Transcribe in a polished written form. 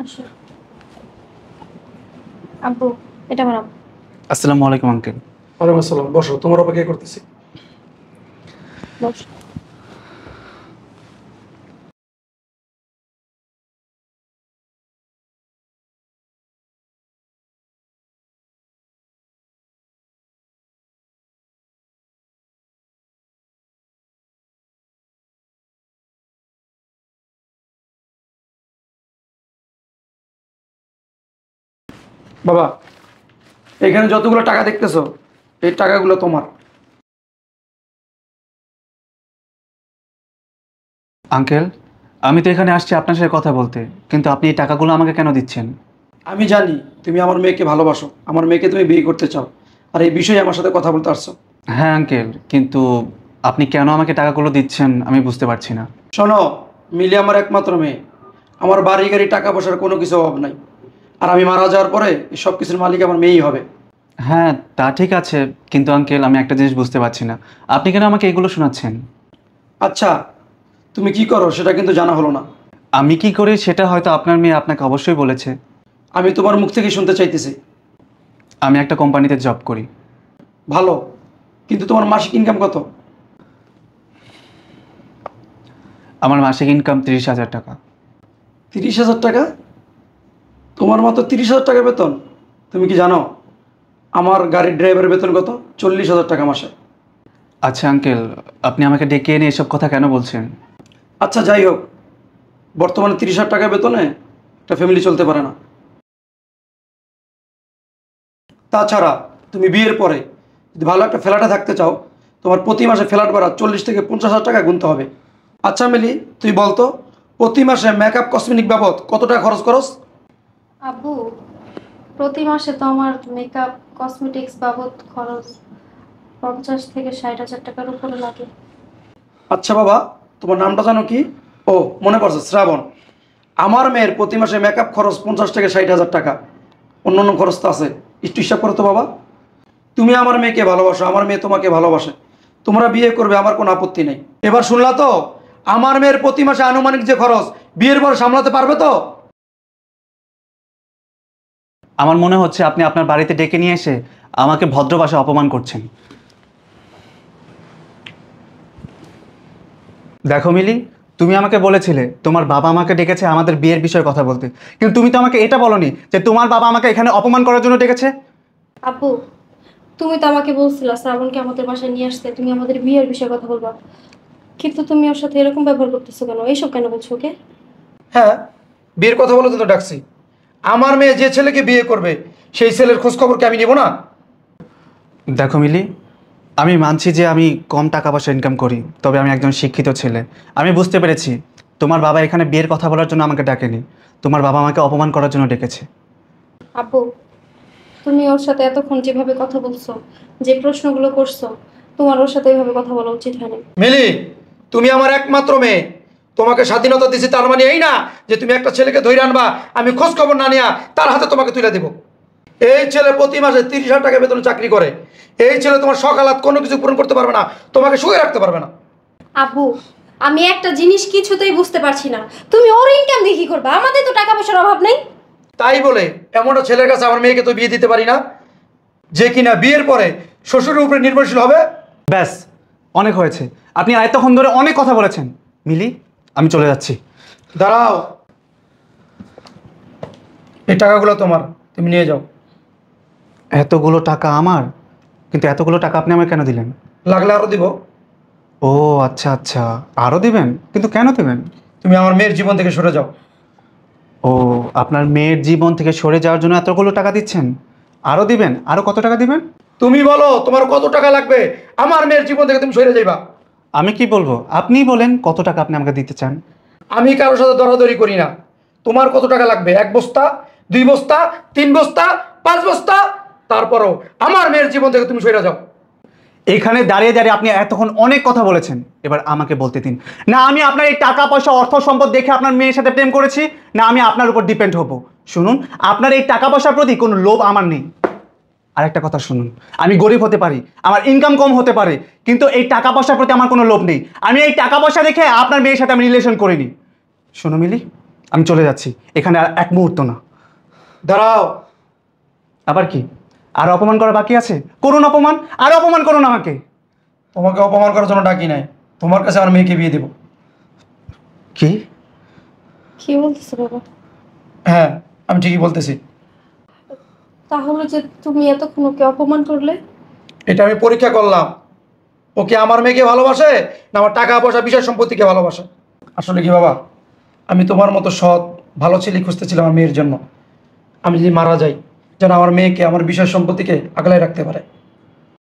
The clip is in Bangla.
আসো আব্বু, এটা আমার আব্বু। আসসালামু আলাইকুম আঙ্কেল। ওয়ালাইকুম আসসালাম। বসো, তোমার অপেক্ষা করতেছি। বস। বাবা, এখানে যতগুলো টাকা দেখতেছো, এই টাকাগুলো তোমার। আঙ্কেল, আমি তো এখানে আসছি আপনার সাথে কথা বলতে, কিন্তু আপনি এই টাকাগুলো আমাকে কেন দিচ্ছেন? আমি জানি তুমি আমার মেয়েকে ভালোবাসো, আমার মেয়েকে তুমি বিয়ে করতে চাও, আর এই বিষয়ে আমার সাথে কথা বলতে আসছো। হ্যাঁ আঙ্কেল, কিন্তু আপনি কেন আমাকে টাকাগুলো দিচ্ছেন আমি বুঝতে পারছি না। শোনো, মিলি আমার একমাত্র মেয়ে। আমার বাড়ি গাড়ি টাকা পয়সার কোনো কিছু অভাব নাই। আর আমি মারা যাওয়ার পরে এই সব কিছুর মালিক আমার মেয়েই হবে। হ্যাঁ তা ঠিক আছে, কিন্তু আঙ্কেল আমি একটা জিনিস বুঝতে পারছি না, আপনি কেন আমাকে এগুলো শোনাচ্ছেন? আচ্ছা, তুমি কি করো সেটা কিন্তু জানা হলো না। আমি কি করি সেটা হয়তো আপনার মেয়ে আপনাকে অবশ্যই বলেছে। আমি তোমার মুখ থেকে শুনতে চাইতেছি। আমি একটা কোম্পানিতে জব করি। ভালো, কিন্তু তোমার মাসিক ইনকাম কত? আমার মাসিক ইনকাম 30,000 টাকা। 30,000 টাকা? তোমার মাত্র 30,000 টাকা বেতন? তুমি কি জানো আমার গাড়ির ড্রাইভারের বেতন কত? 40,000 টাকা মাসে। আচ্ছা আঙ্কেল, আপনি আমাকে ডেকে এনে এসব কথা কেন বলছেন? আচ্ছা যাই হোক, বর্তমানে 30,000 টাকা বেতনে একটা ফ্যামিলি চলতে পারে না। তাছাড়া তুমি বিয়ের পরে যদি ভালো একটা ফ্ল্যাটে থাকতে চাও, তোমার প্রতি মাসে ফ্ল্যাট ভাড়া 40 থেকে 50,000 টাকা গুনতে হবে। আচ্ছা মিলি, তুই বলতো প্রতি মাসে মেকআপ কসমেটিক বাবদ কত টাকা খরচ করস? আব্বু, প্রতি মাসে তো আমার মেকআপ কসমেটিক্স বাবদ খরচ 50 থেকে 60 হাজার টাকার উপরে লাগে। আচ্ছা বাবা, তোমার নামটা জানো কি? ও, মনে পড়ছে, শ্রাবণ। আমার মেয়ের প্রতি মাসে মেকআপ খরচ 50 থেকে 60 হাজার টাকা। অন্য অন্য খরচ তো আছে, একটু হিসাব করো তো বাবা। তুমি আমার মেয়েকে ভালোবাসো, আমার মেয়ে তোমাকে ভালোবাসে, তোমরা বিয়ে করবে, আমার কোনো আপত্তি নেই। এবার শুনলা তো আমার মেয়ের প্রতি মাসে আনুমানিক যে খরচ, বিয়ের পর সামলাতে পারবে তো? আমার মনে হচ্ছে আপনি আপনার বাড়িতে ডেকে নিয়ে এসে আমাকে ভদ্র ভাষায় অপমান করছেন। দেখো মিলি, তুমি আমাকে বলেছিলে তোমার বাবা আমাকে ডেকেছে আমাদের বিয়ের বিষয়ে কথা বলতে, কিন্তু তুমি তো আমাকে এটা বলনি যে তোমার বাবা আমাকে এখানে অপমান করার জন্য ডেকেছে। আব্বু, তুমি তো আমাকে বলছিলা শ্রাবণকে আমাদের বাসায় নিয়ে আসতে, তুমি আমাদের বিয়ের বিষয়ে কথা বলবা, কিন্তু তুমি ওর সাথে এরকম ব্যবহার করতেছো কেন? এইসব কেন বলছো ওকে? হ্যাঁ, বিয়ের কথা বলে তো ডাকছি। আমার মেয়ে যে ছেলেকে বিয়ে করবে সেই ছেলের খোঁজ খবর কি আমি নেব না? দেখো মিলি, আমি মানছি যে আমি কম টাকা পয়সা ইনকাম করি, তবে আমি একজন শিক্ষিত ছেলে। আমি বুঝতে পেরেছি তোমার বাবা এখানে বিয়ের কথা বলার জন্য আমাকে ডাকেনি, তোমার বাবা আমাকে অপমান করার জন্য ডেকেছে। আব্বু, তুমি ওর সাথে এতক্ষণ যেভাবে কথা বলছো, যে প্রশ্নগুলো করছো, তোমার ওর সাথে এভাবে কথা বলা উচিত হয়নি। মিলি, তুমি আমার একমাত্র মেয়ে, তোমাকে স্বাধীনতা দিছি, তার মানে এই না যে তুমি একটা ছেলেকে ধরে আনবা, আমি খোঁজ খবর না নিয়া তার হাতে তোমাকে তুলে দেব। এই ছেলে প্রতি মাসে 30,000 টাকা বেতনে চাকরি করে। এই ছেলে তোমার সকালাত কোনো কিছু পূরণ করতে পারবে না, তোমাকে শুয়ে রাখতে পারবে না। আব্বু, আমি একটা জিনিস কিছুতেই বুঝতে পারছি না, তুমি ওর ইনকাম দিয়ে কি করবা? আমাদের তো টাকা পয়সার অভাব নেই। তাই বলে এমন একটা ছেলের কাছে আমার মেয়েকে তো বিয়ে দিতে পারি না যে কিনা বিয়ের পরে শ্বশুরের উপরে নির্ভরশীল হবে। ব্যাস, অনেক হয়েছে, আপনি এতক্ষণ ধরে অনেক কথা বলেছেন। মিলি, আমি চলে যাচ্ছি। দাঁড়াও, এই টাকাগুলো তোমার, তুমি নিয়ে যাও। এতগুলো টাকা আমার? কিন্তু এতগুলো টাকা আপনি আমাকে কেন দিলেন? লাগলে আরো দিব। ও আচ্ছা আচ্ছা, আরও দিবেন? কিন্তু কেন দেবেন? তুমি আমার মেয়ের জীবন থেকে সরে যাও। ও, আপনার মেয়ের জীবন থেকে সরে যাওয়ার জন্য এতগুলো টাকা দিচ্ছেন? আরও দিবেন? আরও কত টাকা দিবেন? তুমি বলো তোমার কত টাকা লাগবে আমার মেয়ের জীবন থেকে তুমি সরে যাইবা। আমি কি বলবো, আপনিই বলেন কত টাকা আপনি আমাকে দিতে চান। আমি কারোর সাথে দরাদরি করি না। তোমার কত টাকা লাগবে? 1 বস্তা, 2 বস্তা, 3 বস্তা, 5 বস্তা? তারপরও আমার মেয়ের জীবন থেকে তুমি সরে যাও। এখানে দাঁড়িয়ে দাঁড়িয়ে আপনি এতক্ষণ অনেক কথা বলেছেন, এবার আমাকে বলতে দিন। না আমি আপনার এই টাকা পয়সা অর্থ সম্পদ দেখে আপনার মেয়ের সাথে প্রেম করেছি, না আমি আপনার উপর ডিপেন্ড হব। শুনুন, আপনার এই টাকা পয়সার প্রতি কোনো লোভ আমার নেই। আরেকটা কথা শুনুন, আমি গরিব হতে পারি, আমার ইনকাম কম হতে পারে, কিন্তু এই টাকা পয়সার প্রতি আমার কোনো লোভ নেই। আমি এই টাকা পয়সা দেখে আপনার মেয়ের সাথে আমি রিলেশন করিনি। শোনো মিলি, আমি চলে যাচ্ছি, এখানে আর এক মুহূর্ত না। দাঁড়াও। আবার কি? আর অপমান করা বাকি আছে? করুন অপমান, আর অপমান করুন আমাকে। তোমাকে অপমান করার জন্য ডাকি নাই, তোমার কাছে আমার মেয়েকে বিয়ে দেবো। কি? কি বলতেছো বাবা? হ্যাঁ, আমি ঠিকই বলতেছি। তাহলে যে তুমি এতক্ষণ ওকে অপমান করলে? এটা আমি পরীক্ষা করলাম, ওকে আমার মেয়েকে ভালোবাসে না আমার টাকা পয়সা বিষয় সম্পত্তিকে ভালোবাসে। আসলে কি বাবা, আমি তোমার মতো সৎ ভালো ছেলে খুঁজতেছিলাম আমার মেয়ের জন্য। আমি যদি মারা যাই, যেন আমার মেয়েকে আমার বিষয় সম্পত্তিকে আগলায় রাখতে পারে।